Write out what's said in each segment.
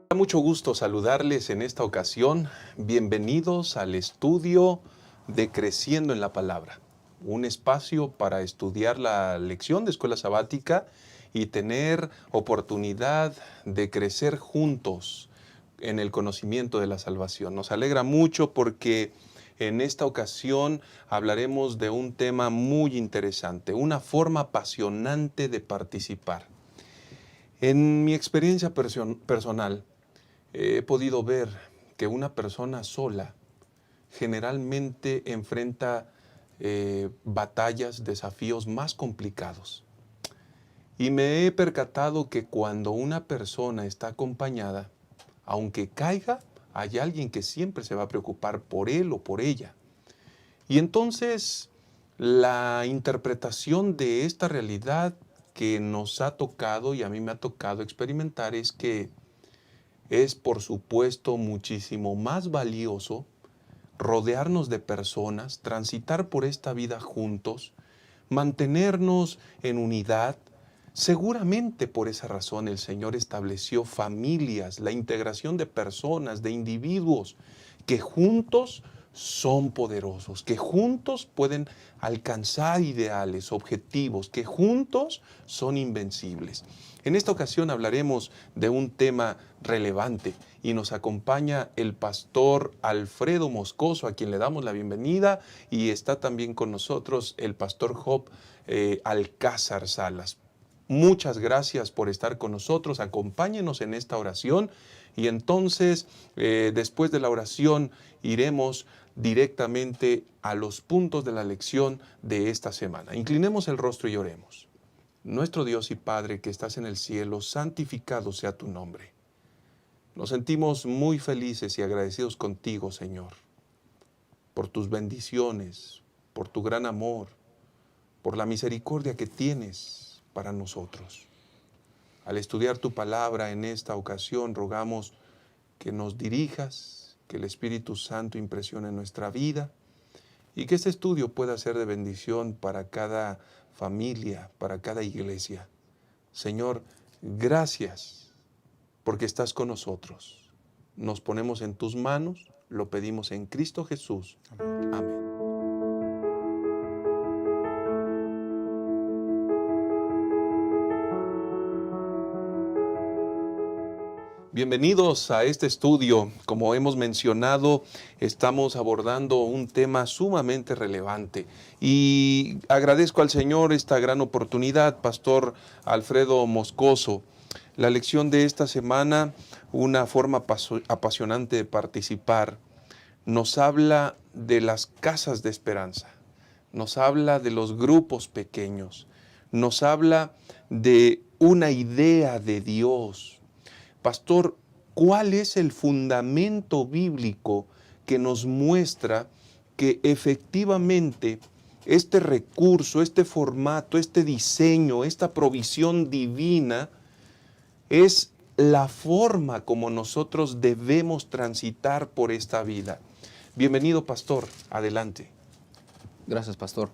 Da mucho gusto saludarles en esta ocasión. Bienvenidos al estudio de Creciendo en la Palabra, un espacio para estudiar la lección de escuela sabática y tener oportunidad de crecer juntos en el conocimiento de la salvación. Nos alegra mucho porque en esta ocasión hablaremos de un tema muy interesante, una forma apasionante de participar. En mi experiencia personal, he podido ver que una persona sola generalmente enfrenta batallas, desafíos más complicados. Y me he percatado que cuando una persona está acompañada, aunque caiga, hay alguien que siempre se va a preocupar por él o por ella. Y entonces la interpretación de esta realidad que nos ha tocado y a mí me ha tocado experimentar es que es, por supuesto, muchísimo más valioso rodearnos de personas, transitar por esta vida juntos, mantenernos en unidad. Seguramente por esa razón el Señor estableció familias, la integración de personas, de individuos que juntos son poderosos, que juntos pueden alcanzar ideales, objetivos, que juntos son invencibles. En esta ocasión hablaremos de un tema relevante y nos acompaña el pastor Alfredo Moscoso, a quien le damos la bienvenida, y está también con nosotros el pastor Job Alcázar Salas. Muchas gracias por estar con nosotros, acompáñenos en esta oración y entonces después de la oración iremos directamente a los puntos de la lección de esta semana. Inclinemos el rostro y oremos. Nuestro Dios y Padre que estás en el cielo, santificado sea tu nombre. Nos sentimos muy felices y agradecidos contigo, Señor, por tus bendiciones, por tu gran amor, por la misericordia que tienes para nosotros. Al estudiar tu palabra en esta ocasión, rogamos que nos dirijas, que el Espíritu Santo impresione nuestra vida y que este estudio pueda ser de bendición para cada familia, para cada iglesia. Señor, gracias porque estás con nosotros. Nos ponemos en tus manos, lo pedimos en Cristo Jesús. Amén. Bienvenidos a este estudio. Como hemos mencionado, estamos abordando un tema sumamente relevante y agradezco al Señor esta gran oportunidad, Pastor Alfredo Moscoso. La lección de esta semana, una forma apasionante de participar, nos habla de las casas de esperanza, nos habla de los grupos pequeños, nos habla de una idea de Dios. Pastor, ¿cuál es el fundamento bíblico que nos muestra que efectivamente este recurso, este formato, este diseño, esta provisión divina es la forma como nosotros debemos transitar por esta vida? Bienvenido, pastor. Adelante. Gracias, pastor.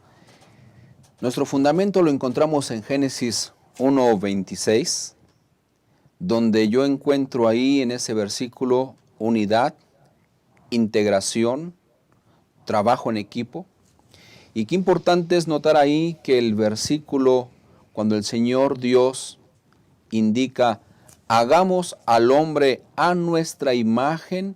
Nuestro fundamento lo encontramos en Génesis 1:26, donde yo encuentro ahí en ese versículo unidad, integración, trabajo en equipo. Y qué importante es notar ahí que el versículo, cuando el Señor Dios indica, hagamos al hombre a nuestra imagen,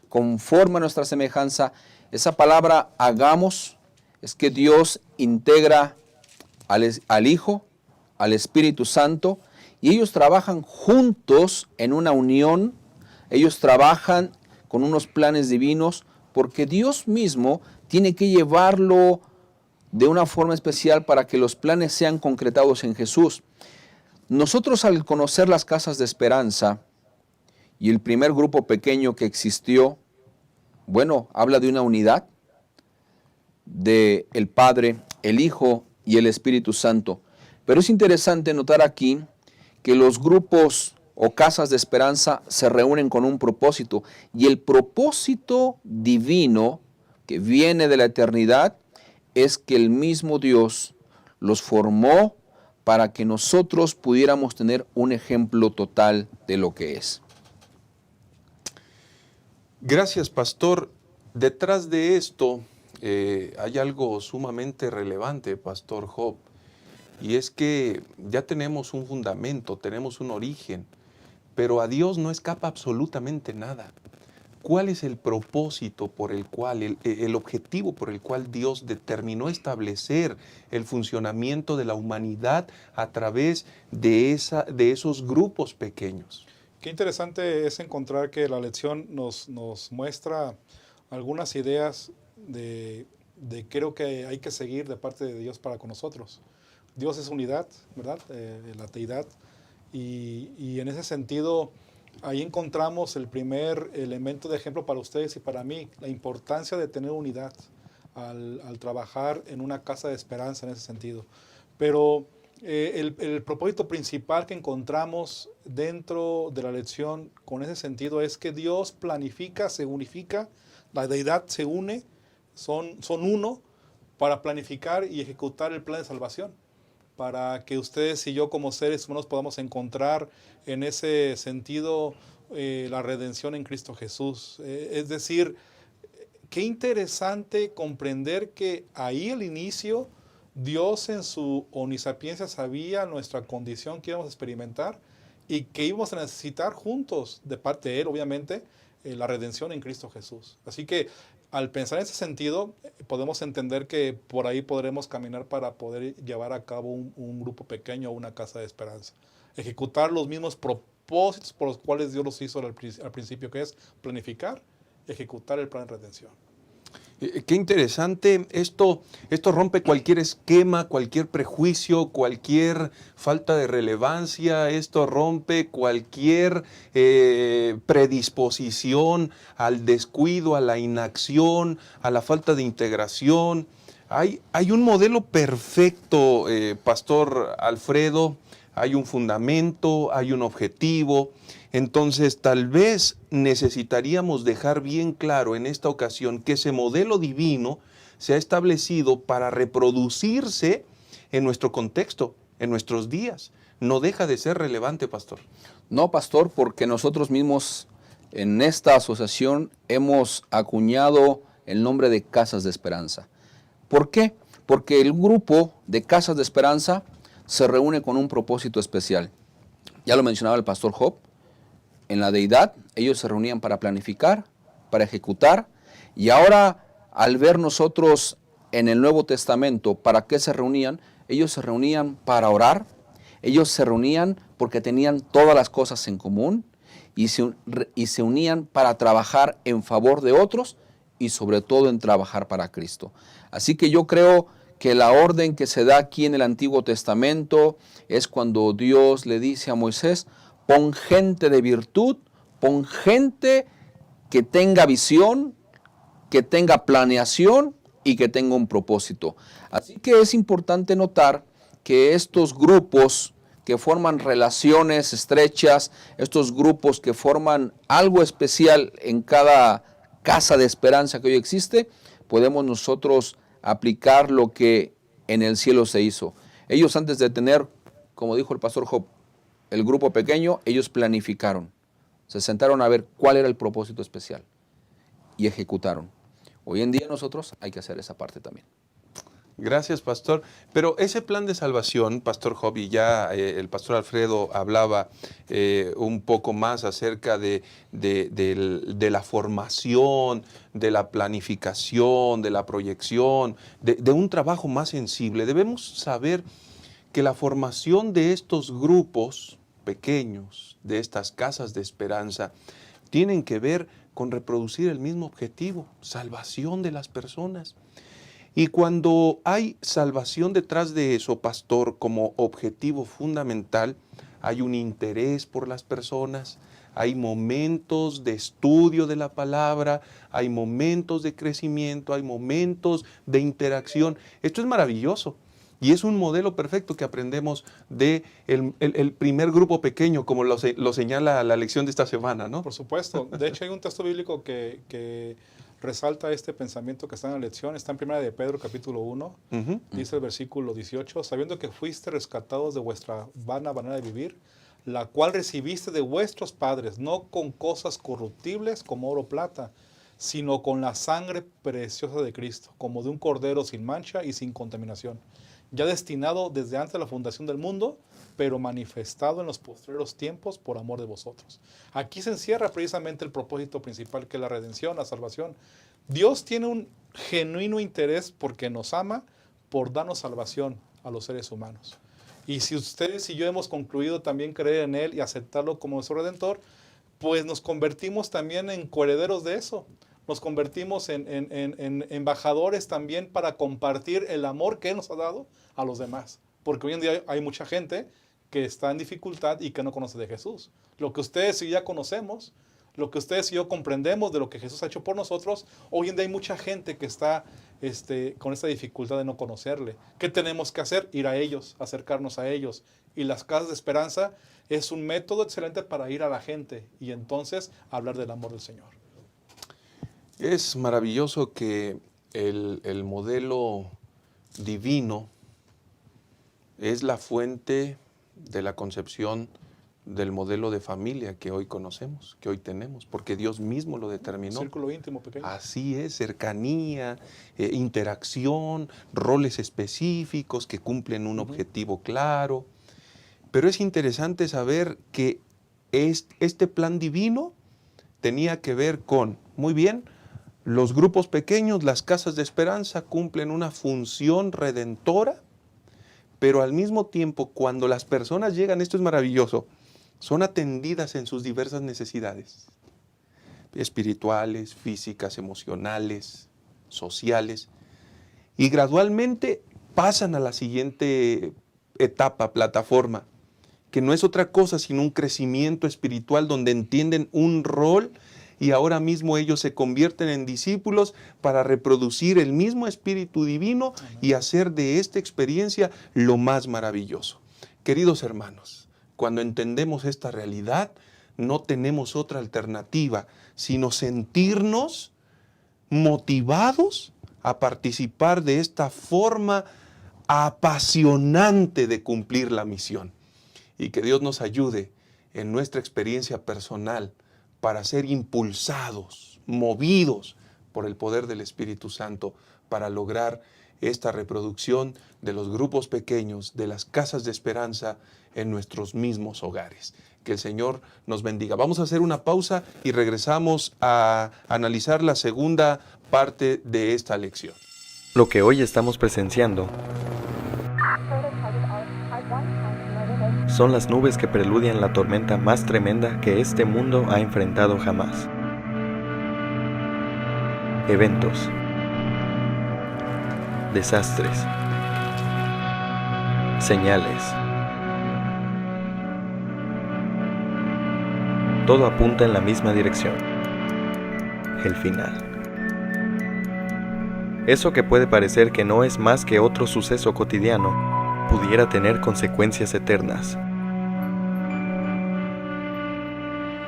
conforme a nuestra semejanza, esa palabra hagamos es que Dios integra al Hijo, al Espíritu Santo, y ellos trabajan juntos en una unión, ellos trabajan con unos planes divinos, porque Dios mismo tiene que llevarlo de una forma especial para que los planes sean concretados en Jesús. Nosotros, al conocer las casas de esperanza y el primer grupo pequeño que existió, bueno, habla de una unidad de el Padre, el Hijo y el Espíritu Santo. Pero es interesante notar aquí que los grupos o casas de esperanza se reúnen con un propósito, y el propósito divino que viene de la eternidad es que el mismo Dios los formó para que nosotros pudiéramos tener un ejemplo total de lo que es. Gracias, pastor. Detrás de esto hay algo sumamente relevante, pastor Job, y es que ya tenemos un fundamento, tenemos un origen, pero a Dios no escapa absolutamente nada. ¿Cuál es el propósito por el cual, el objetivo por el cual Dios determinó establecer el funcionamiento de la humanidad a través de esos grupos pequeños? Qué interesante es encontrar que la lección nos muestra algunas ideas de creo que hay que seguir de parte de Dios para con nosotros. Dios es unidad, ¿verdad? La deidad. Y en ese sentido, ahí encontramos el primer elemento de ejemplo para ustedes y para mí, la importancia de tener unidad al trabajar en una casa de esperanza en ese sentido. Pero el propósito principal que encontramos dentro de la lección con ese sentido es que Dios planifica, se unifica, la deidad se une, son uno para planificar y ejecutar el plan de salvación, para que ustedes y yo como seres humanos podamos encontrar en ese sentido la redención en Cristo Jesús. Es decir, qué interesante comprender que ahí el inicio, Dios en su omnisapiencia sabía nuestra condición que íbamos a experimentar y que íbamos a necesitar juntos, de parte de Él, obviamente, la redención en Cristo Jesús. Así que al pensar en ese sentido, podemos entender que por ahí podremos caminar para poder llevar a cabo un grupo pequeño o una casa de esperanza. Ejecutar los mismos propósitos por los cuales Dios los hizo al principio, que es planificar, ejecutar el plan de redención. Qué interesante, esto rompe cualquier esquema, cualquier prejuicio, cualquier falta de relevancia, esto rompe cualquier predisposición al descuido, a la inacción, a la falta de integración. Hay un modelo perfecto, Pastor Alfredo, hay un fundamento, hay un objetivo. Entonces, tal vez necesitaríamos dejar bien claro en esta ocasión que ese modelo divino se ha establecido para reproducirse en nuestro contexto, en nuestros días. No deja de ser relevante, pastor. No, pastor, porque nosotros mismos en esta asociación hemos acuñado el nombre de Casas de Esperanza. ¿Por qué? Porque el grupo de Casas de Esperanza se reúne con un propósito especial. Ya lo mencionaba el pastor Job. En la deidad, ellos se reunían para planificar, para ejecutar, y ahora al ver nosotros en el Nuevo Testamento, ¿para qué se reunían? Ellos se reunían para orar, ellos se reunían porque tenían todas las cosas en común y se unían para trabajar en favor de otros y sobre todo en trabajar para Cristo. Así que yo creo que la orden que se da aquí en el Antiguo Testamento es cuando Dios le dice a Moisés: pon gente de virtud, pon gente que tenga visión, que tenga planeación y que tenga un propósito. Así que es importante notar que estos grupos que forman relaciones estrechas, estos grupos que forman algo especial en cada casa de esperanza que hoy existe, podemos nosotros aplicar lo que en el cielo se hizo. Ellos antes de tener, como dijo el pastor Job, el grupo pequeño, ellos planificaron, se sentaron a ver cuál era el propósito especial y ejecutaron. Hoy en día nosotros hay que hacer esa parte también. Gracias, pastor. Pero ese plan de salvación, pastor Job, y ya el pastor Alfredo hablaba un poco más acerca de la formación, de la planificación, de la proyección, de un trabajo más sensible. Debemos saber que la formación de estos grupos pequeños, de estas casas de esperanza, tienen que ver con reproducir el mismo objetivo, salvación de las personas. Y cuando hay salvación detrás de eso, pastor, como objetivo fundamental, hay un interés por las personas, hay momentos de estudio de la palabra, hay momentos de crecimiento, hay momentos de interacción. Esto es maravilloso. Y es un modelo perfecto que aprendemos de el primer grupo pequeño, como lo señala la lección de esta semana, ¿no? Por supuesto. De hecho, hay un texto bíblico que resalta este pensamiento que está en la lección. Está en 1 de Pedro, capítulo 1. Dice el versículo 18, sabiendo que fuiste rescatados de vuestra vana manera de vivir, la cual recibiste de vuestros padres, no con cosas corruptibles como oro o plata, sino con la sangre preciosa de Cristo, como de un cordero sin mancha y sin contaminación, ya destinado desde antes de la fundación del mundo, pero manifestado en los postreros tiempos por amor de vosotros. Aquí se encierra precisamente el propósito principal, que es la redención, la salvación. Dios tiene un genuino interés porque nos ama, por darnos salvación a los seres humanos. Y si ustedes y yo hemos concluido también creer en Él y aceptarlo como nuestro Redentor, pues nos convertimos también en coherederos de eso. Nos convertimos en embajadores también para compartir el amor que Él nos ha dado a los demás. Porque hoy en día hay mucha gente que está en dificultad y que no conoce de Jesús. Lo que ustedes y yo ya conocemos, lo que ustedes y yo comprendemos de lo que Jesús ha hecho por nosotros, hoy en día hay mucha gente que está con esta dificultad de no conocerle. ¿Qué tenemos que hacer? Ir a ellos, acercarnos a ellos. Y las casas de esperanza es un método excelente para ir a la gente y entonces hablar del amor del Señor. Es maravilloso que el modelo divino es la fuente de la concepción del modelo de familia que hoy conocemos, que hoy tenemos, porque Dios mismo lo determinó. Círculo íntimo pequeño. Así es, cercanía, interacción, roles específicos que cumplen un objetivo claro. Pero es interesante saber que este plan divino tenía que ver con, muy bien, los grupos pequeños, las casas de esperanza cumplen una función redentora, pero al mismo tiempo, cuando las personas llegan, esto es maravilloso, son atendidas en sus diversas necesidades, espirituales, físicas, emocionales, sociales, y gradualmente pasan a la siguiente etapa, plataforma, que no es otra cosa sino un crecimiento espiritual donde entienden un rol y ahora mismo ellos se convierten en discípulos para reproducir el mismo espíritu divino y hacer de esta experiencia lo más maravilloso. Queridos hermanos, cuando entendemos esta realidad, no tenemos otra alternativa, sino sentirnos motivados a participar de esta forma apasionante de cumplir la misión. Y que Dios nos ayude en nuestra experiencia personal para ser impulsados, movidos por el poder del Espíritu Santo para lograr esta reproducción de los grupos pequeños, de las casas de esperanza en nuestros mismos hogares. Que el Señor nos bendiga. Vamos a hacer una pausa y regresamos a analizar la segunda parte de esta lección. Lo que hoy estamos presenciando son las nubes que preludian la tormenta más tremenda que este mundo ha enfrentado jamás. Eventos, desastres, señales. Todo apunta en la misma dirección: el final. Eso que puede parecer que no es más que otro suceso cotidiano, pudiera tener consecuencias eternas.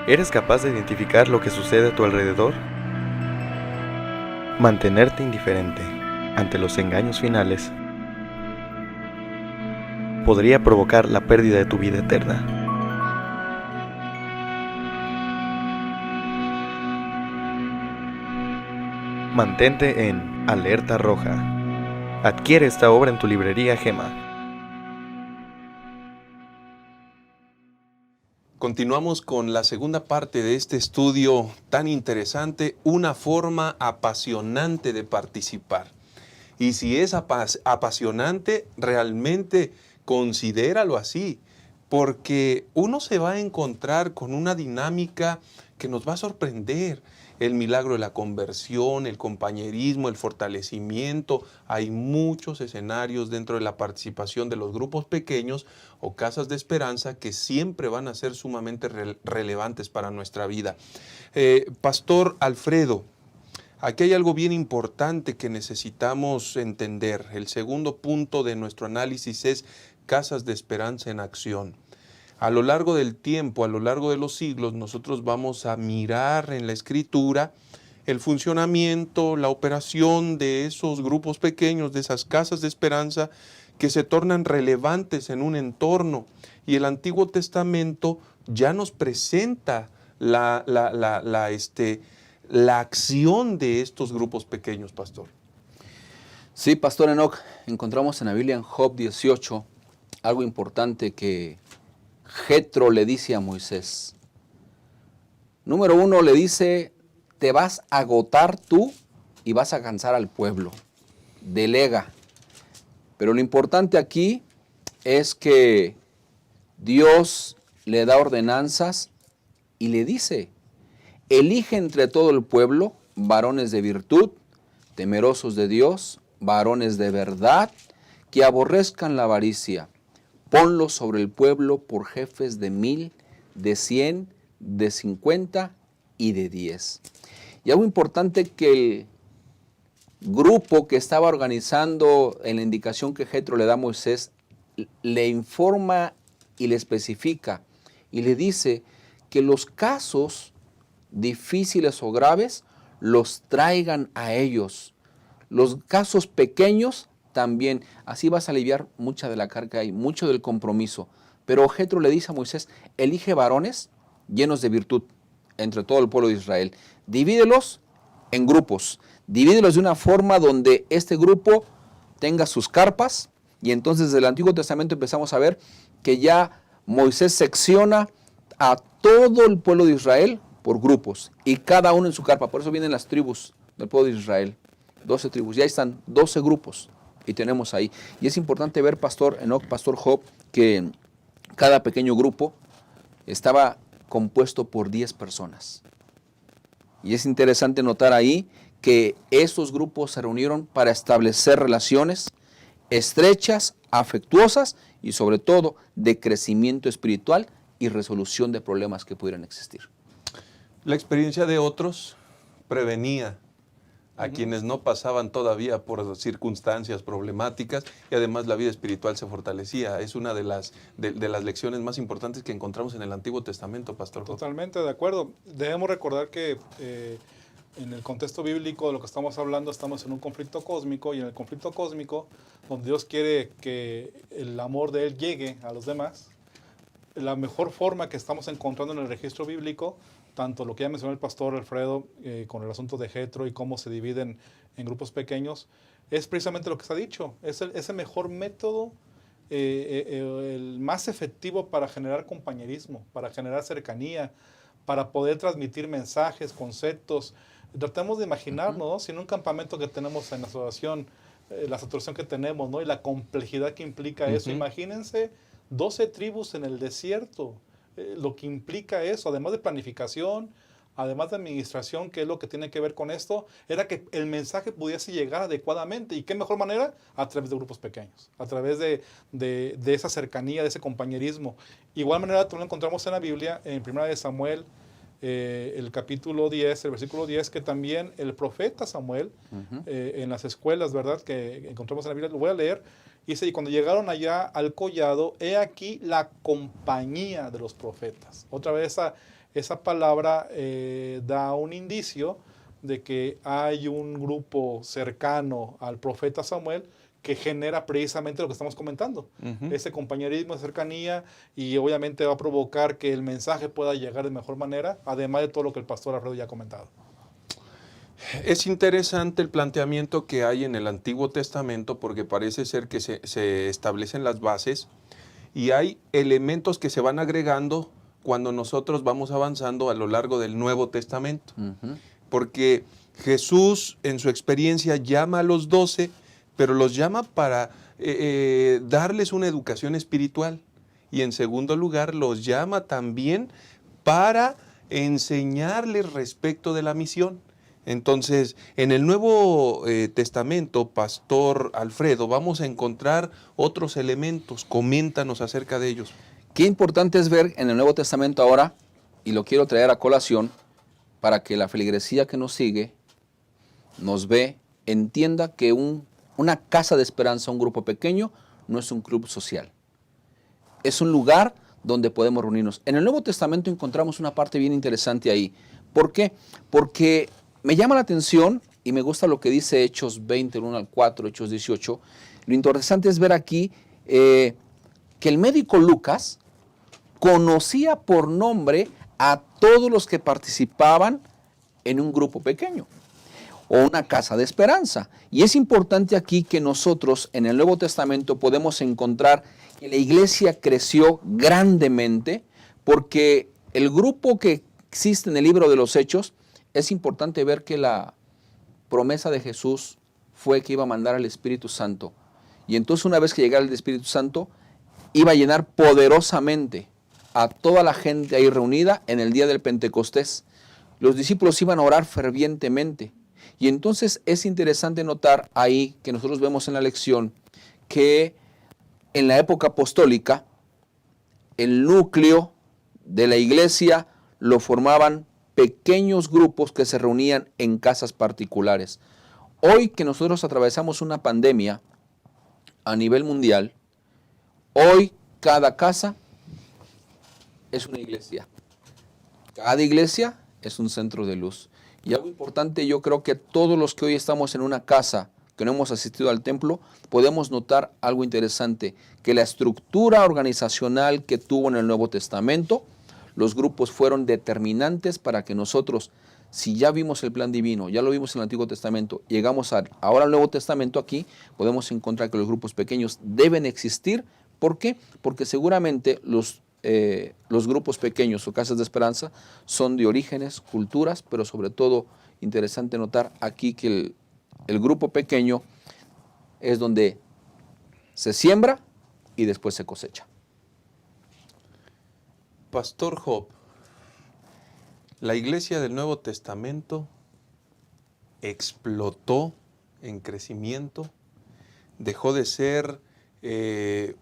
¿Eres capaz de identificar lo que sucede a tu alrededor? Mantenerte indiferente ante los engaños finales podría provocar la pérdida de tu vida eterna. Mantente en alerta roja. Adquiere esta obra en tu librería Gema. Continuamos con la segunda parte de este estudio tan interesante, una forma apasionante de participar. Y si es apasionante, realmente considéralo así, porque uno se va a encontrar con una dinámica que nos va a sorprender. El milagro de la conversión, el compañerismo, el fortalecimiento. Hay muchos escenarios dentro de la participación de los grupos pequeños o casas de esperanza que siempre van a ser sumamente relevantes para nuestra vida. Pastor Alfredo, aquí hay algo bien importante que necesitamos entender. El segundo punto de nuestro análisis es casas de esperanza en acción. A lo largo del tiempo, a lo largo de los siglos, nosotros vamos a mirar en la Escritura el funcionamiento, la operación de esos grupos pequeños, de esas casas de esperanza que se tornan relevantes en un entorno y el Antiguo Testamento ya nos presenta la acción de estos grupos pequeños, pastor. Sí, Pastor Enoch, encontramos en la Biblia, en Job 18, algo importante que Jetro le dice a Moisés. Número 1, le dice, te vas a agotar tú y vas a cansar al pueblo. Delega. Pero lo importante aquí es que Dios le da ordenanzas y le dice, elige entre todo el pueblo varones de virtud, temerosos de Dios, varones de verdad, que aborrezcan la avaricia. Ponlos sobre el pueblo por jefes de 1000, de 100, de 50 y de 10. Y algo importante que el grupo que estaba organizando en la indicación que Jetro le da a Moisés, le informa y le especifica y le dice que los casos difíciles o graves los traigan a ellos. Los casos pequeños también. Así vas a aliviar mucha de la carga y mucho del compromiso. Pero Jetro le dice a Moisés, elige varones llenos de virtud entre todo el pueblo de Israel. Divídelos en grupos. Divídelos de una forma donde este grupo tenga sus carpas. Y entonces desde el Antiguo Testamento empezamos a ver que ya Moisés secciona a todo el pueblo de Israel por grupos. Y cada uno en su carpa. Por eso vienen las tribus del pueblo de Israel. 12 tribus. Ya están 12 grupos. Y tenemos ahí. Y es importante ver, Pastor Enoch, Pastor Job, que cada pequeño grupo estaba compuesto por 10 personas. Y es interesante notar ahí que esos grupos se reunieron para establecer relaciones estrechas, afectuosas y sobre todo de crecimiento espiritual y resolución de problemas que pudieran existir. La experiencia de otros prevenía a quienes no pasaban todavía por circunstancias problemáticas y además la vida espiritual se fortalecía. Es una de las lecciones más importantes que encontramos en el Antiguo Testamento, Pastor. Totalmente de acuerdo. Debemos recordar que en el contexto bíblico de lo que estamos hablando, estamos en un conflicto cósmico, y en el conflicto cósmico, donde Dios quiere que el amor de Él llegue a los demás, la mejor forma que estamos encontrando en el registro bíblico, tanto lo que ya mencionó el pastor Alfredo con el asunto de Jetro y cómo se dividen en grupos pequeños, es precisamente lo que se ha dicho. Es el mejor método, el más efectivo para generar compañerismo, para generar cercanía, para poder transmitir mensajes, conceptos. Tratemos de imaginarnos, ¿no? Si en un campamento que tenemos en la asociación, la saturación que tenemos, ¿no? Y la complejidad que implica eso. Imagínense 12 tribus en el desierto. Lo que implica eso, además de planificación, además de administración, que es lo que tiene que ver con esto, era que el mensaje pudiese llegar adecuadamente. ¿Y qué mejor manera? A través de grupos pequeños, a través de esa cercanía, de ese compañerismo. Igual manera, tú lo encontramos en la Biblia, en 1 Samuel, el capítulo 10, el versículo 10, que también el profeta Samuel, en las escuelas, ¿verdad?, que encontramos en la Biblia, lo voy a leer. Dice, y cuando llegaron allá al collado, he aquí la compañía de los profetas. Otra vez esa palabra da un indicio de que hay un grupo cercano al profeta Samuel que genera precisamente lo que estamos comentando. Ese compañerismo, cercanía, y obviamente va a provocar que el mensaje pueda llegar de mejor manera, además de todo lo que el pastor Alfredo ya ha comentado. Es interesante el planteamiento que hay en el Antiguo Testamento porque parece ser que se establecen las bases y hay elementos que se van agregando cuando nosotros vamos avanzando a lo largo del Nuevo Testamento. Porque Jesús en su experiencia llama a los 12, pero los llama para darles una educación espiritual. Y en segundo lugar los llama también para enseñarles respecto de la misión. Entonces, en el Nuevo Testamento, Pastor Alfredo, vamos a encontrar otros elementos. Coméntanos acerca de ellos. Qué importante es ver en el Nuevo Testamento ahora, y lo quiero traer a colación, para que la feligresía que nos sigue, nos ve, entienda que una casa de esperanza, un grupo pequeño, no es un club social. Es un lugar donde podemos reunirnos. En el Nuevo Testamento encontramos una parte bien interesante ahí. ¿Por qué? Porque me llama la atención y me gusta lo que dice Hechos 20, 1 al 4, Hechos 18. Lo interesante es ver aquí que el médico Lucas conocía por nombre a todos los que participaban en un grupo pequeño o una casa de esperanza. Y es importante aquí que nosotros en el Nuevo Testamento podemos encontrar que la iglesia creció grandemente, porque el grupo que existe en el libro de los Hechos, es importante ver que la promesa de Jesús fue que iba a mandar al Espíritu Santo. Y entonces una vez que llegara el Espíritu Santo, iba a llenar poderosamente a toda la gente ahí reunida en el día del Pentecostés. Los discípulos iban a orar fervientemente. Y entonces es interesante notar ahí que nosotros vemos en la lección que en la época apostólica el núcleo de la iglesia lo formaban pequeños grupos que se reunían en casas particulares. Hoy que nosotros atravesamos una pandemia a nivel mundial, hoy cada casa es una iglesia. Cada iglesia es un centro de luz. Y algo importante, yo creo que todos los que hoy estamos en una casa, que no hemos asistido al templo, podemos notar algo interesante, que la estructura organizacional que tuvo en el Nuevo Testamento, los grupos fueron determinantes para que nosotros, si ya vimos el plan divino, ya lo vimos en el Antiguo Testamento, llegamos ahora al Nuevo Testamento aquí, podemos encontrar que los grupos pequeños deben existir. ¿Por qué? Porque seguramente los grupos pequeños o casas de esperanza son de orígenes, culturas, pero sobre todo interesante notar aquí que el grupo pequeño es donde se siembra y después se cosecha. Pastor Job, la iglesia del Nuevo Testamento explotó en crecimiento, dejó de ser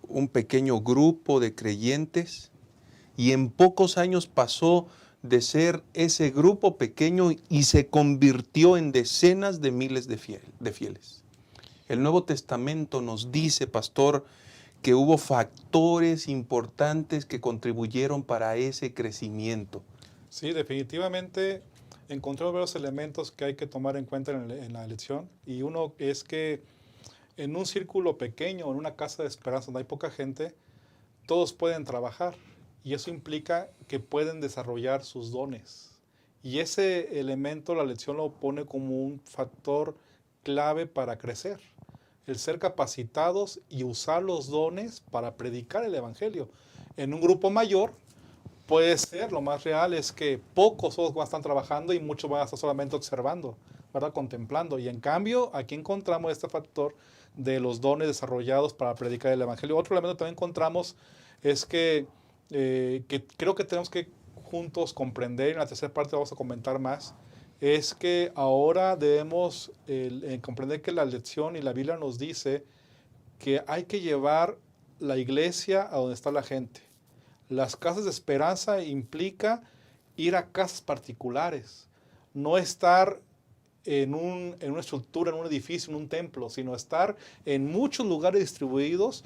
un pequeño grupo de creyentes y en pocos años pasó de ser ese grupo pequeño y se convirtió en decenas de miles de fieles. El Nuevo Testamento nos dice, pastor, que hubo factores importantes que contribuyeron para ese crecimiento. Sí, definitivamente encontramos varios elementos que hay que tomar en cuenta en la lección. Y uno es que en un círculo pequeño, en una casa de esperanza donde hay poca gente, todos pueden trabajar. Y eso implica que pueden desarrollar sus dones. Y ese elemento la lección lo pone como un factor clave para crecer. El ser capacitados y usar los dones para predicar el evangelio. En un grupo mayor puede ser, lo más real es que pocos van a estar trabajando y muchos van a estar solamente observando, ¿verdad? Contemplando. Y en cambio, aquí encontramos este factor de los dones desarrollados para predicar el evangelio. Otro elemento que también encontramos es que creo que tenemos que juntos comprender, y en la tercera parte vamos a comentar más, es que ahora debemos comprender que la lección y la Biblia nos dice que hay que llevar la iglesia a donde está la gente. Las casas de esperanza implica ir a casas particulares, no estar en una estructura, en un edificio, en un templo, sino estar en muchos lugares distribuidos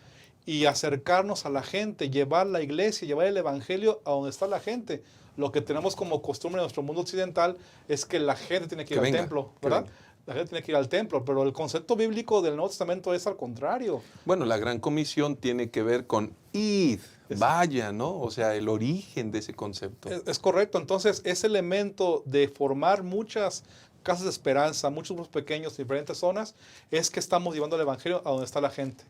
y acercarnos a la gente, llevar la iglesia, llevar el evangelio a donde está la gente. Lo que tenemos como costumbre en nuestro mundo occidental es que la gente tiene que ir al templo, ¿verdad? La gente tiene que ir al templo, pero el concepto bíblico del Nuevo Testamento es al contrario. Bueno, la Gran Comisión tiene que ver con id, vaya, ¿no? O sea, el origen de ese concepto. Es correcto. Entonces, ese elemento de formar muchas casas de esperanza, muchos grupos pequeños en diferentes zonas, es que estamos llevando el evangelio a donde está la gente.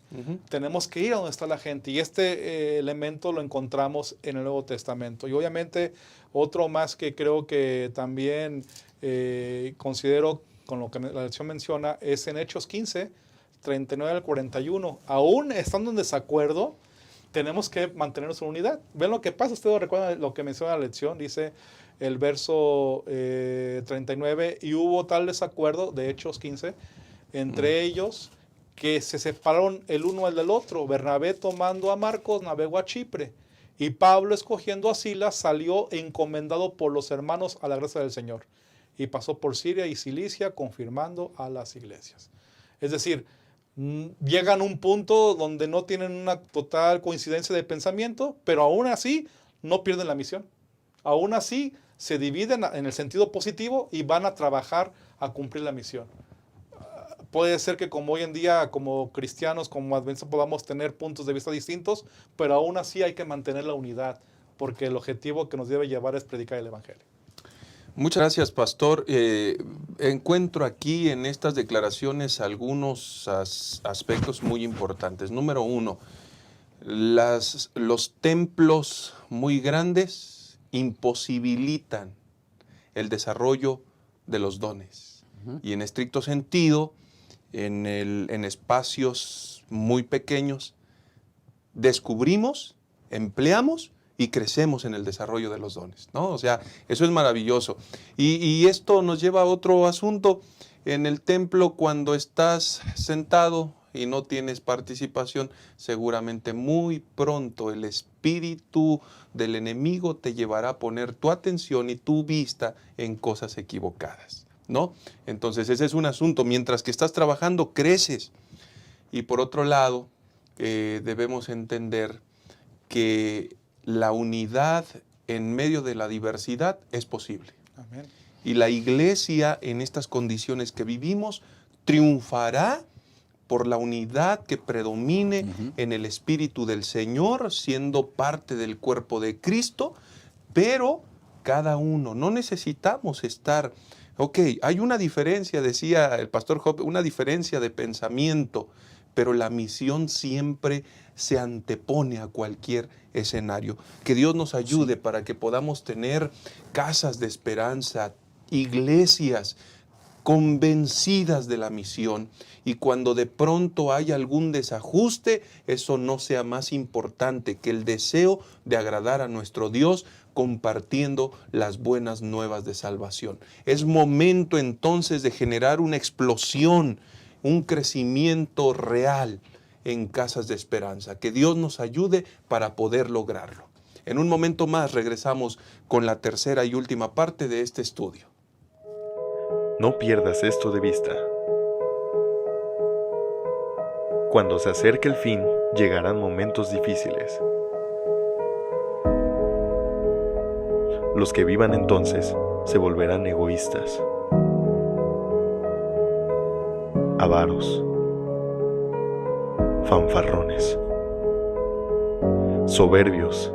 Tenemos que ir a donde está la gente, y este elemento lo encontramos en el Nuevo Testamento. Y obviamente otro más que creo que también considero con lo que la lección menciona es en Hechos 15, 39 al 41. Aún estando en desacuerdo, tenemos que mantenernos en unidad. Ven lo que pasa, ustedes recuerdan lo que menciona la lección, dice el verso 39, y hubo tal desacuerdo, de Hechos 15, entre ellos, que se separaron el uno del otro. Bernabé, tomando a Marcos, navegó a Chipre, y Pablo, escogiendo a Silas, salió encomendado por los hermanos a la gracia del Señor, y pasó por Siria y Cilicia, confirmando a las iglesias. Es decir, llegan a un punto donde no tienen una total coincidencia de pensamiento, pero aún así no pierden la misión. Aún así se dividen en el sentido positivo y van a trabajar a cumplir la misión. Puede ser que como hoy en día, como cristianos, como adventistas, podamos tener puntos de vista distintos, pero aún así hay que mantener la unidad. porque el objetivo que nos debe llevar es predicar el Evangelio. Muchas gracias, pastor. Encuentro aquí en estas declaraciones algunos aspectos muy importantes. Número uno, los templos muy grandes imposibilitan el desarrollo de los dones. Y en estricto sentido, en espacios muy pequeños, descubrimos, empleamos y crecemos en el desarrollo de los dones, ¿no? O sea, eso es maravilloso. Y esto nos lleva a otro asunto. En el templo, cuando estás sentado y no tienes participación, seguramente muy pronto el espíritu del enemigo te llevará a poner tu atención y tu vista en cosas equivocadas, ¿no? Entonces ese es un asunto. Mientras que estás trabajando, creces. Y por otro lado, debemos entender que la unidad en medio de la diversidad es posible. Amén. Y la iglesia en estas condiciones que vivimos triunfará por la unidad que predomine en el Espíritu del Señor, siendo parte del cuerpo de Cristo, pero cada uno, no necesitamos estar, hay una diferencia, decía el pastor Job, una diferencia de pensamiento, pero la misión siempre se antepone a cualquier escenario. Que Dios nos ayude para que podamos tener casas de esperanza, iglesias convencidas de la misión, y cuando de pronto hay algún desajuste, eso no sea más importante que el deseo de agradar a nuestro Dios compartiendo las buenas nuevas de salvación. Es momento entonces de generar una explosión, un crecimiento real en casas de esperanza. Que Dios nos ayude para poder lograrlo. En un momento más regresamos con la tercera y última parte de este estudio. No pierdas esto de vista. Cuando se acerque el fin, llegarán momentos difíciles. Los que vivan entonces se volverán egoístas, avaros, fanfarrones, soberbios,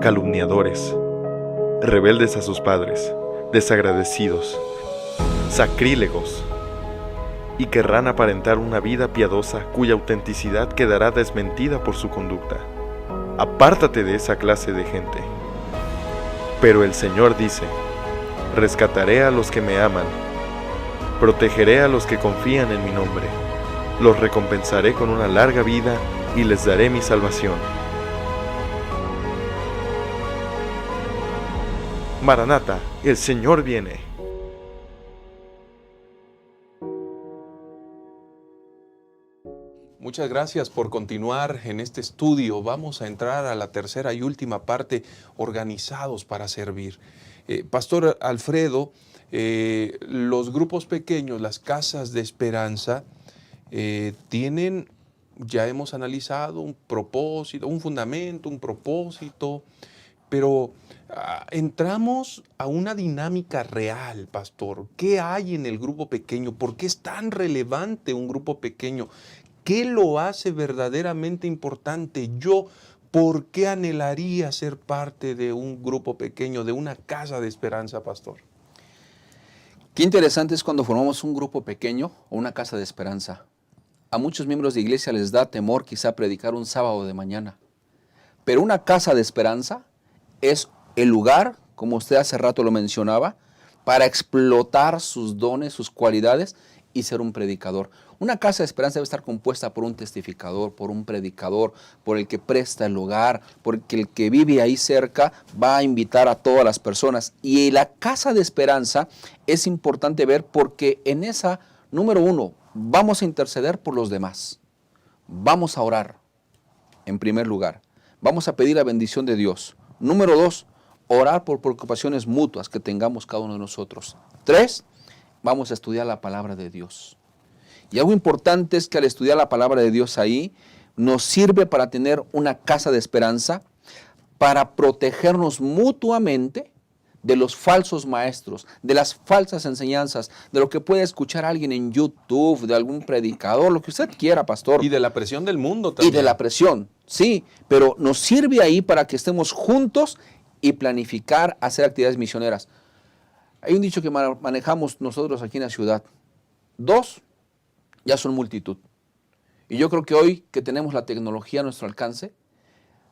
calumniadores, rebeldes a sus padres, desagradecidos, sacrílegos, y querrán aparentar una vida piadosa cuya autenticidad quedará desmentida por su conducta. Apártate de esa clase de gente. Pero el Señor dice: rescataré a los que me aman, protegeré a los que confían en mi nombre, los recompensaré con una larga vida y les daré mi salvación. Maranata, el Señor viene. Muchas gracias por continuar en este estudio. Vamos a entrar a la tercera y última parte, organizados para servir. Pastor Alfredo, los grupos pequeños, las casas de esperanza, tienen, ya hemos analizado, un propósito, un fundamento, un propósito, pero entramos a una dinámica real, pastor. ¿Qué hay en el grupo pequeño? ¿Por qué es tan relevante un grupo pequeño? ¿Qué lo hace verdaderamente importante? Yo, ¿por qué anhelaría ser parte de un grupo pequeño, de una casa de esperanza, pastor? Qué interesante es cuando formamos un grupo pequeño o una casa de esperanza. A muchos miembros de iglesia les da temor quizá predicar un sábado de mañana. Pero una casa de esperanza es el lugar, como usted hace rato lo mencionaba, para explotar sus dones, sus cualidades y ser un predicador. Una casa de esperanza debe estar compuesta por un testificador, por un predicador, por el que presta el hogar, porque el que vive ahí cerca va a invitar a todas las personas. Y la casa de esperanza es importante ver porque en esa, número uno, vamos a interceder por los demás. Vamos a orar, en primer lugar. Vamos a pedir la bendición de Dios. Número dos, orar por preocupaciones mutuas que tengamos cada uno de nosotros. Tres, vamos a estudiar la palabra de Dios. Y algo importante es que al estudiar la palabra de Dios ahí, nos sirve para tener una casa de esperanza, para protegernos mutuamente de los falsos maestros, de las falsas enseñanzas, de lo que puede escuchar alguien en YouTube, de algún predicador, lo que usted quiera, pastor. Y de la presión del mundo Y también. de la presión, sí, pero nos sirve ahí para que estemos juntos y planificar hacer actividades misioneras. Hay un dicho que manejamos nosotros aquí en la ciudad. 2 ya son multitud. Y yo creo que hoy que tenemos la tecnología a nuestro alcance,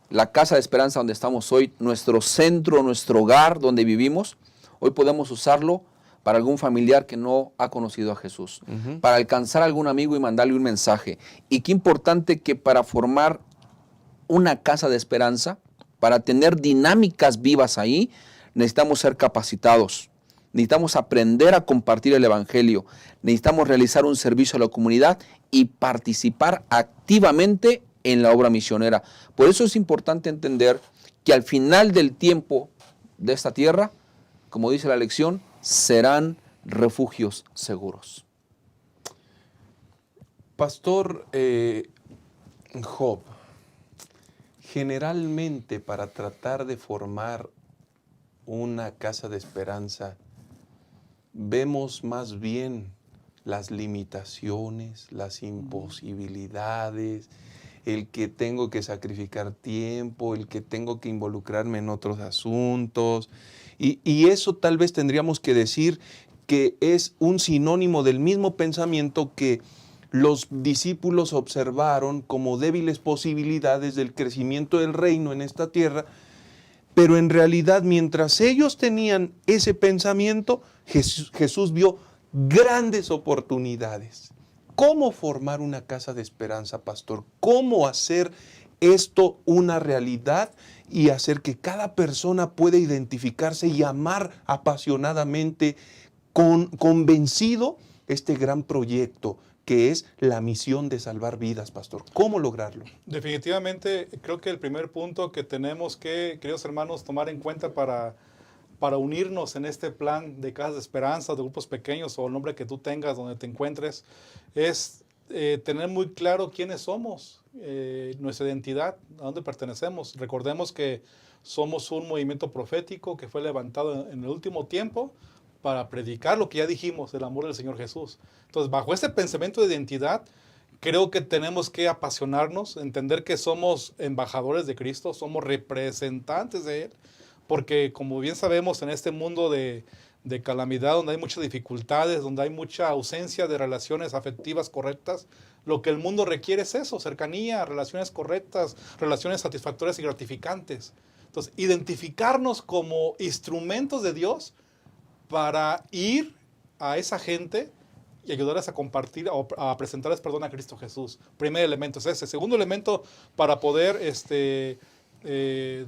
la casa de esperanza donde estamos hoy, nuestro centro, nuestro hogar donde vivimos, hoy podemos usarlo para algún familiar que no ha conocido a Jesús, para alcanzar a algún amigo y mandarle un mensaje. Y qué importante que para formar una casa de esperanza, para tener dinámicas vivas ahí, necesitamos ser capacitados. Necesitamos aprender a compartir el Evangelio. Necesitamos realizar un servicio a la comunidad y participar activamente en la obra misionera. Por eso es importante entender que al final del tiempo de esta tierra, como dice la lección, serán refugios seguros. Pastor Job, generalmente para tratar de formar una casa de esperanza, vemos más bien las limitaciones, las imposibilidades, el que tengo que sacrificar tiempo, el que tengo que involucrarme en otros asuntos. Y eso tal vez tendríamos que decir que es un sinónimo del mismo pensamiento que los discípulos observaron como débiles posibilidades del crecimiento del reino en esta tierra, pero en realidad mientras ellos tenían ese pensamiento, Jesús vio grandes oportunidades. ¿Cómo formar una casa de esperanza, pastor? ¿Cómo hacer esto una realidad y hacer que cada persona pueda identificarse y amar apasionadamente, convencido, este gran proyecto que es la misión de salvar vidas, pastor? ¿Cómo lograrlo? Definitivamente, creo que el primer punto que tenemos que, queridos hermanos, tomar en cuenta para unirnos en este plan de casas de esperanza, de grupos pequeños o el nombre que tú tengas donde te encuentres, es tener muy claro quiénes somos, nuestra identidad, a dónde pertenecemos. Recordemos que somos un movimiento profético que fue levantado en el último tiempo para predicar lo que ya dijimos, el amor del Señor Jesús. Entonces, bajo ese pensamiento de identidad, creo que tenemos que apasionarnos, entender que somos embajadores de Cristo, somos representantes de Él, porque como bien sabemos, en este mundo de calamidad, donde hay muchas dificultades, donde hay mucha ausencia de relaciones afectivas correctas, lo que el mundo requiere es eso, cercanía, relaciones correctas, relaciones satisfactorias y gratificantes. Entonces, identificarnos como instrumentos de Dios para ir a esa gente y ayudarles a compartir, a presentarles perdón a Cristo Jesús. Primer elemento es ese. Segundo elemento, para poder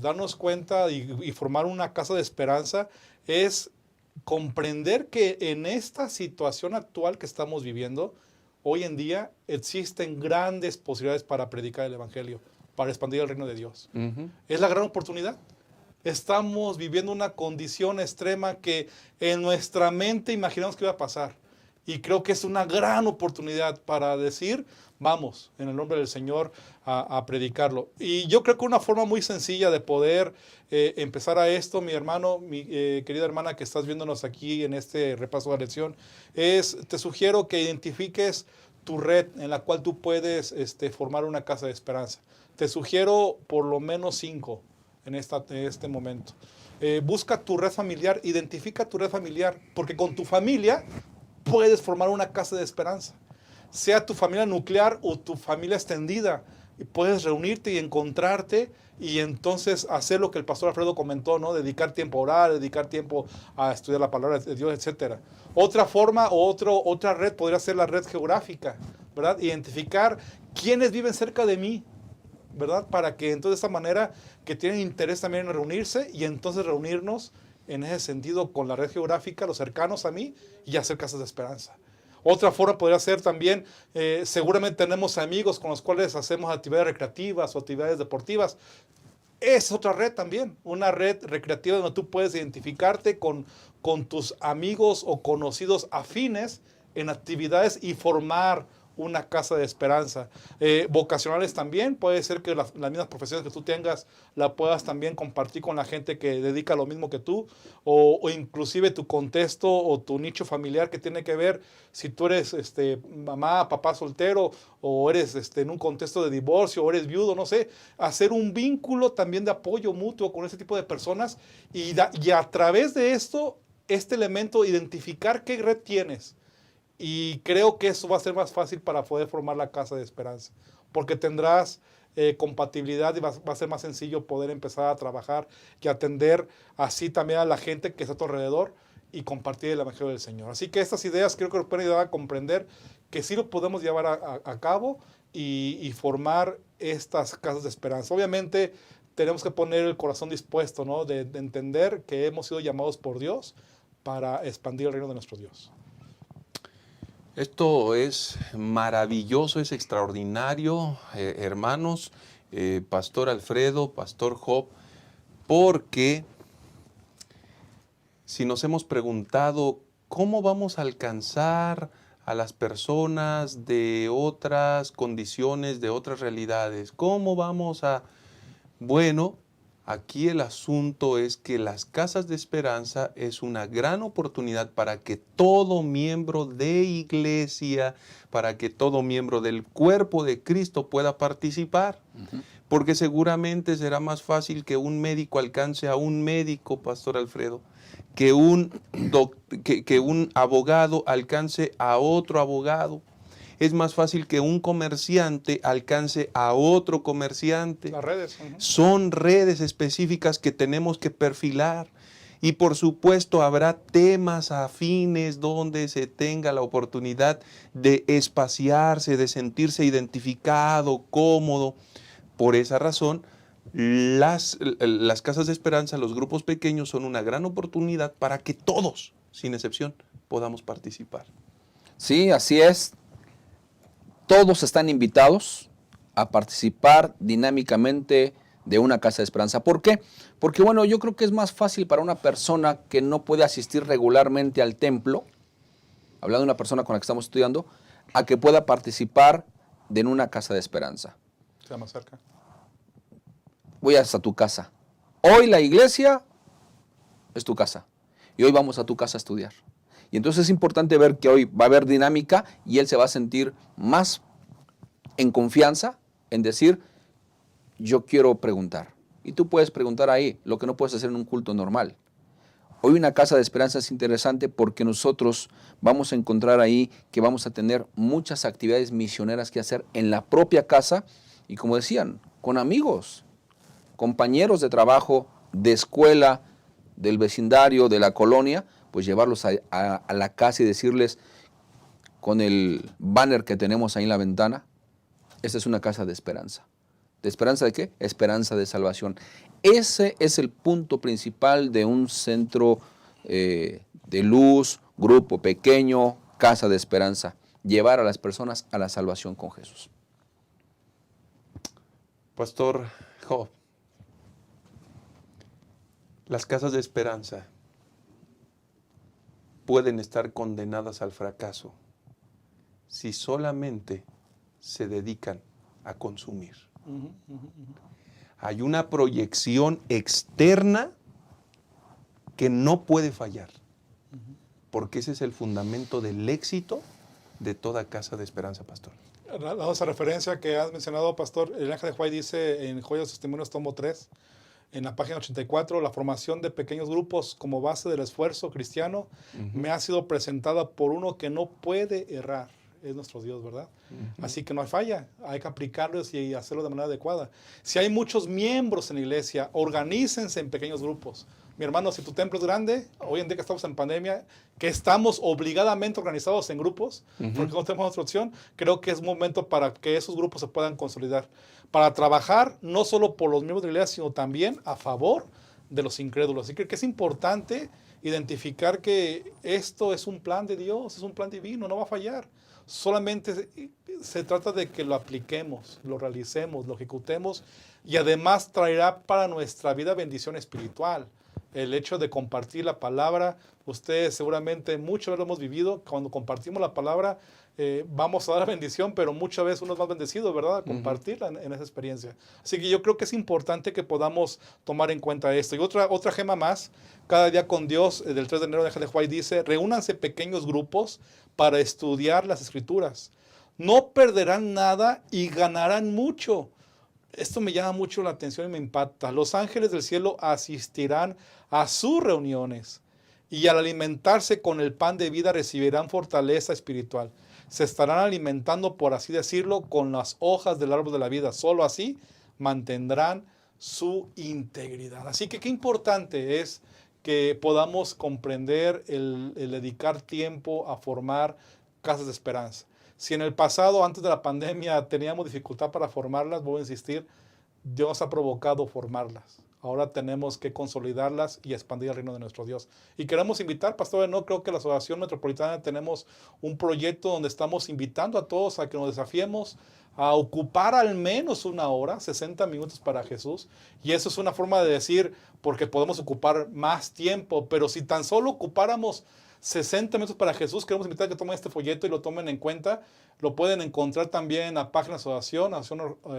darnos cuenta y formar una casa de esperanza, es comprender que en esta situación actual que estamos viviendo, hoy en día existen grandes posibilidades para predicar el Evangelio, para expandir el reino de Dios. Es la gran oportunidad. Estamos viviendo una condición extrema que en nuestra mente imaginamos que iba a pasar. Y creo que es una gran oportunidad para decir, vamos, en el nombre del Señor, a predicarlo. Y yo creo que una forma muy sencilla de poder empezar a esto, mi hermano, mi querida hermana que estás viéndonos aquí en este repaso de la lección, te sugiero que identifiques tu red en la cual tú puedes formar una casa de esperanza. Te sugiero por lo menos 5 en este momento. Busca tu red familiar, identifica tu red familiar, porque con tu familia puedes formar una casa de esperanza. Sea tu familia nuclear o tu familia extendida, y puedes reunirte y encontrarte y entonces hacer lo que el pastor Alfredo comentó, ¿no? Dedicar tiempo a orar, dedicar tiempo a estudiar la palabra de Dios, etc. Otra forma o otra red podría ser la red geográfica, ¿verdad? Identificar quiénes viven cerca de mí, ¿verdad? Para que entonces de esta manera que tienen interés también en reunirse y entonces reunirnos en ese sentido con la red geográfica, los cercanos a mí, y hacer casas de esperanza. Otra forma podría ser también, seguramente tenemos amigos con los cuales hacemos actividades recreativas o actividades deportivas. Es otra red también, una red recreativa donde tú puedes identificarte con tus amigos o conocidos afines en actividades y formar una casa de esperanza. Vocacionales también, puede ser que las mismas profesiones que tú tengas la puedas también compartir con la gente que dedica lo mismo que tú, o inclusive tu contexto o tu nicho familiar que tiene que ver si tú eres mamá, papá soltero, o eres en un contexto de divorcio, o eres viudo, no sé, hacer un vínculo también de apoyo mutuo con ese tipo de personas y a través de esto, este elemento, identificar qué red tienes. Y creo que eso va a ser más fácil para poder formar la casa de esperanza, porque tendrás compatibilidad y va a ser más sencillo poder empezar a trabajar y atender así también a la gente que está a tu alrededor y compartir el Evangelio del Señor. Así que estas ideas creo que nos pueden ayudar a comprender que sí lo podemos llevar a cabo y formar estas casas de esperanza. Obviamente tenemos que poner el corazón dispuesto, ¿no? de entender que hemos sido llamados por Dios para expandir el reino de nuestro Dios. Esto es maravilloso, es extraordinario, hermanos, Pastor Alfredo, Pastor Job, porque si nos hemos preguntado cómo vamos a alcanzar a las personas de otras condiciones, de otras realidades, cómo vamos a... Bueno, aquí el asunto es que las casas de esperanza es una gran oportunidad para que todo miembro de iglesia, para que todo miembro del cuerpo de Cristo pueda participar. Porque seguramente será más fácil que un médico alcance a un médico, Pastor Alfredo, que un abogado alcance a otro abogado. Es más fácil que un comerciante alcance a otro comerciante. Las redes. Son redes específicas que tenemos que perfilar. Y por supuesto habrá temas afines donde se tenga la oportunidad de espaciarse, de sentirse identificado, cómodo. Por esa razón, las casas de esperanza, los grupos pequeños son una gran oportunidad para que todos, sin excepción, podamos participar. Sí, así es. Todos están invitados a participar dinámicamente de una casa de esperanza. ¿Por qué? Porque, bueno, yo creo que es más fácil para una persona que no puede asistir regularmente al templo, hablando de una persona con la que estamos estudiando, a que pueda participar de una casa de esperanza. Está más cerca. Voy hasta tu casa. Hoy la iglesia es tu casa. Y hoy vamos a tu casa a estudiar. Y entonces es importante ver que hoy va a haber dinámica y él se va a sentir más en confianza en decir, yo quiero preguntar. Y tú puedes preguntar ahí, lo que no puedes hacer en un culto normal. Hoy una casa de esperanza es interesante porque nosotros vamos a encontrar ahí que vamos a tener muchas actividades misioneras que hacer en la propia casa y, como decían, con amigos, compañeros de trabajo, de escuela, del vecindario, de la colonia, pues llevarlos a la casa y decirles con el banner que tenemos ahí en la ventana, esta es una casa de esperanza. ¿De esperanza de qué? Esperanza de salvación. Ese es el punto principal de un centro de luz, grupo pequeño, casa de esperanza. Llevar a las personas a la salvación con Jesús. Pastor Job, las casas de esperanza pueden estar condenadas al fracaso si solamente se dedican a consumir. Hay una proyección externa que no puede fallar, porque ese es el fundamento del éxito de toda casa de esperanza, Pastor. Dado esa referencia que has mencionado, Pastor, el ángel de White dice en Joyas de los Testimonios, tomo 3, en la página 84, la formación de pequeños grupos como base del esfuerzo cristiano me ha sido presentada por uno que no puede errar. Es nuestro Dios, ¿verdad? Así que no hay falla, hay que aplicarlos y hacerlo de manera adecuada. Si hay muchos miembros en la iglesia, organícense en pequeños grupos. Mi hermano, si tu templo es grande, hoy en día que estamos en pandemia, que estamos obligadamente organizados en grupos, porque no tenemos otra opción, creo que es momento para que esos grupos se puedan consolidar, para trabajar no solo por los miembros de la iglesia, sino también a favor de los incrédulos. Así que es importante identificar que esto es un plan de Dios, es un plan divino, no va a fallar. Solamente se trata de que lo apliquemos, lo realicemos, lo ejecutemos y además traerá para nuestra vida bendición espiritual. el hecho de compartir la palabra. Ustedes seguramente muchas veces lo hemos vivido. Cuando compartimos la palabra, vamos a dar bendición, pero muchas veces uno es más bendecido, ¿verdad? A compartirla en esa experiencia. Así que yo creo que es importante que podamos tomar en cuenta esto. Y otra gema más, cada día con Dios, del 3 de enero de Ellen White dice, reúnanse pequeños grupos para estudiar las Escrituras. No perderán nada y ganarán mucho. Esto me llama mucho la atención y me impacta. Los ángeles del cielo asistirán a sus reuniones y al alimentarse con el pan de vida recibirán fortaleza espiritual. Se estarán alimentando, por así decirlo, con las hojas del árbol de la vida. Solo así mantendrán su integridad. Así que qué importante es que podamos comprender el dedicar tiempo a formar casas de esperanza. Si en el pasado, antes de la pandemia, teníamos dificultad para formarlas, voy a insistir, Dios ha provocado formarlas. Ahora tenemos que consolidarlas y expandir el reino de nuestro Dios. Y queremos invitar, pastores, no creo que la Asociación Metropolitana tenemos un proyecto donde estamos invitando a todos a que nos desafiemos a ocupar al menos una hora, 60 minutos para Jesús. Y eso es una forma de decir, porque podemos ocupar más tiempo, pero si tan solo ocupáramos 60 minutos para Jesús, queremos invitar a que tomen este folleto y lo tomen en cuenta. Lo pueden encontrar también en la página de la asociación,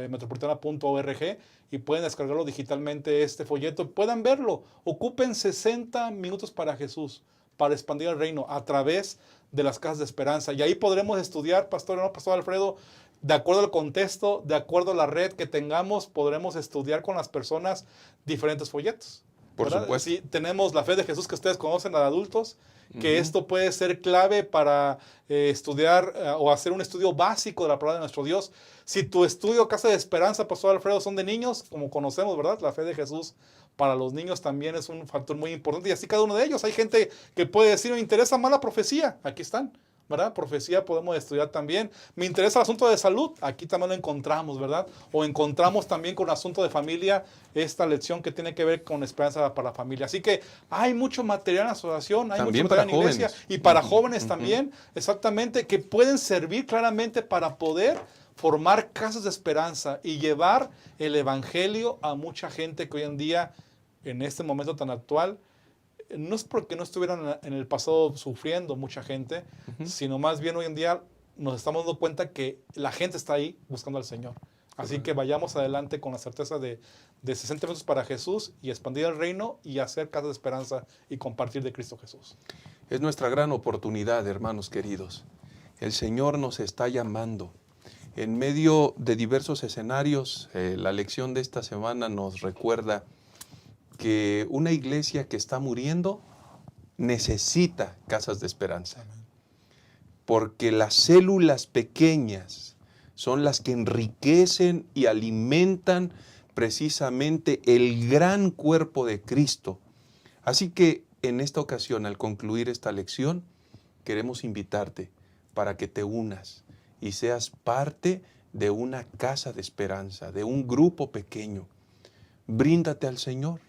metropolitana.org, y pueden descargarlo digitalmente este folleto. Puedan verlo. Ocupen 60 minutos para Jesús, para expandir el reino a través de las casas de esperanza. Y ahí podremos estudiar, pastor Alfredo, de acuerdo al contexto, de acuerdo a la red que tengamos, podremos estudiar con las personas diferentes folletos. Por supuesto. Sí, tenemos la fe de Jesús que ustedes conocen, a adultos, que esto puede ser clave para estudiar o hacer un estudio básico de la palabra de nuestro Dios. Si tu estudio Casa de Esperanza, pastor Alfredo, son de niños, como conocemos, ¿verdad? La fe de Jesús para los niños también es un factor muy importante, y así cada uno de ellos. Hay gente que puede decir, me interesa más la profecía, aquí están, ¿verdad? Profecía podemos estudiar también. Me interesa el asunto de salud, aquí también lo encontramos, ¿verdad? O encontramos también con el asunto de familia esta lección que tiene que ver con esperanza para la familia. Así que hay mucho material en la asociación, hay también mucho material en la iglesia, jóvenes. y para jóvenes también, exactamente, que pueden servir claramente para poder formar casas de esperanza y llevar el evangelio a mucha gente que hoy en día, en este momento tan actual, no es porque no estuvieran en el pasado sufriendo mucha gente, sino más bien hoy en día nos estamos dando cuenta que la gente está ahí buscando al Señor. Así que vayamos adelante con la certeza de 60 minutos para Jesús y expandir el reino y hacer casas de esperanza y compartir de Cristo Jesús. Es nuestra gran oportunidad, hermanos queridos. El Señor nos está llamando. En medio de diversos escenarios, la lección de esta semana nos recuerda que una iglesia que está muriendo necesita casas de esperanza. Porque las células pequeñas son las que enriquecen y alimentan precisamente el gran cuerpo de Cristo. Así que en esta ocasión, al concluir esta lección, queremos invitarte para que te unas y seas parte de una casa de esperanza, de un grupo pequeño. Bríndate al Señor.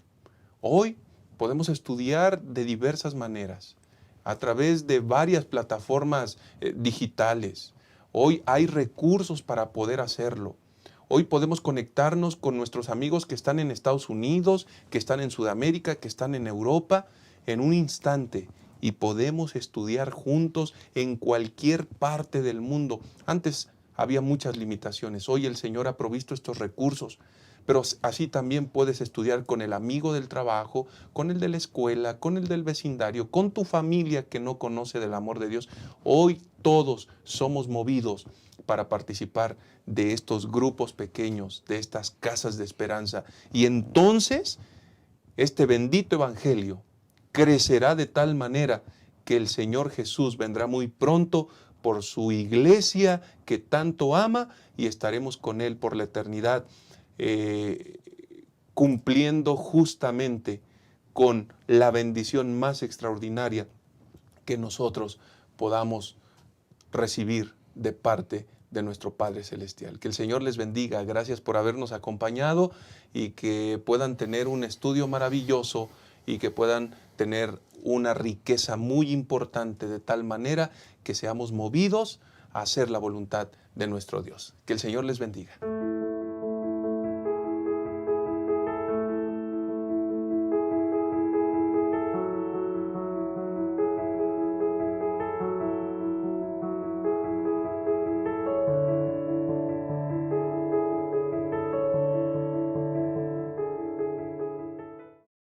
Hoy podemos estudiar de diversas maneras, a través de varias plataformas digitales. Hoy hay recursos para poder hacerlo. Hoy podemos conectarnos con nuestros amigos que están en Estados Unidos, que están en Sudamérica, que están en Europa, en un instante, y podemos estudiar juntos en cualquier parte del mundo. Antes había muchas limitaciones. Hoy el Señor ha provisto estos recursos. Pero así también puedes estudiar con el amigo del trabajo, con el de la escuela, con el del vecindario, con tu familia que no conoce del amor de Dios. Hoy todos somos movidos para participar de estos grupos pequeños, de estas casas de esperanza. Y entonces este bendito evangelio crecerá de tal manera que el Señor Jesús vendrá muy pronto por su iglesia que tanto ama y estaremos con Él por la eternidad. Cumpliendo justamente con la bendición más extraordinaria que nosotros podamos recibir de parte de nuestro Padre Celestial. Que el Señor les bendiga. Gracias por habernos acompañado y que puedan tener un estudio maravilloso y que puedan tener una riqueza muy importante de tal manera que seamos movidos a hacer la voluntad de nuestro Dios. Que el Señor les bendiga.